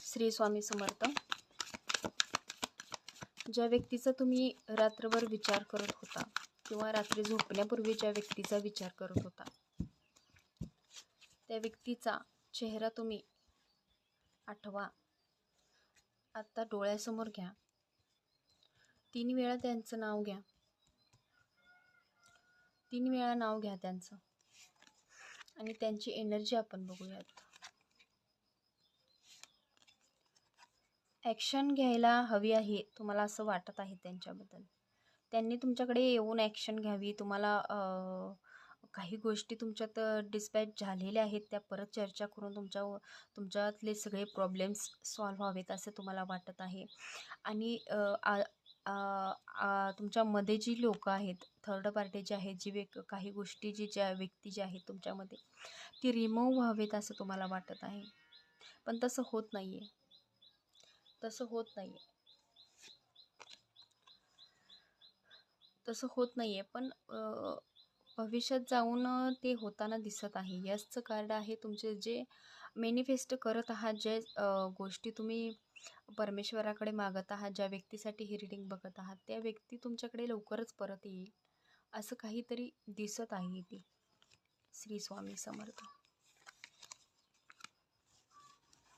श्री स्वामी समर्थ. ज्या व्यक्तीचा तुम्ही रात्रभर विचार करत होता किंवा रात्री झोपण्यापूर्वी ज्या व्यक्तीचा विचार करत होता, त्या व्यक्तीचा चेहरा तुम्ही आठवा. आता डोळ्यासमोर घ्या. 3 वेळा त्यांचं नाव घ्या. 3 वेळा नाव घ्या त्यांचं आणि त्यांची एनर्जी आपण बघूयात. ॲक्शन घ्यायला हवी आहे तुम्हाला असं वाटत आहे त्यांच्याबद्दल. त्यांनी तुमच्याकडे येऊन ॲक्शन घ्यावी. तुम्हाला काही गोष्टी तुमच्यात डिस्पॅच झालेल्या आहेत, त्या परत चर्चा करून तुमच्यातले सगळे प्रॉब्लेम्स सॉल्व्ह व्हावेत असं तुम्हाला वाटत आहे. आणि तुमच्यामध्ये जी लोकं आहेत, थर्ड पार्टी जे आहेत, काही गोष्टी ज्या व्यक्ती ज्या आहेत तुमच्यामध्ये, ती रिमूव्ह व्हावेत असं तुम्हाला वाटत आहे. पण तसं होत नाही आहे. तसं होत नाही आहे. पण भविष्यात जाऊन ते होताना दिसत आहे. यसचं कार्ड आहे. तुमचे जे मॅनिफेस्ट करत आहात, जे गोष्टी तुम्ही परमेश्वराकडे मागत आहात, ज्या व्यक्तीसाठी ही रीडिंग बघत आहात, त्या व्यक्ती तुमच्याकडे लवकरच परत येईल असं काहीतरी दिसत आहे. ती श्री स्वामी समर्थ.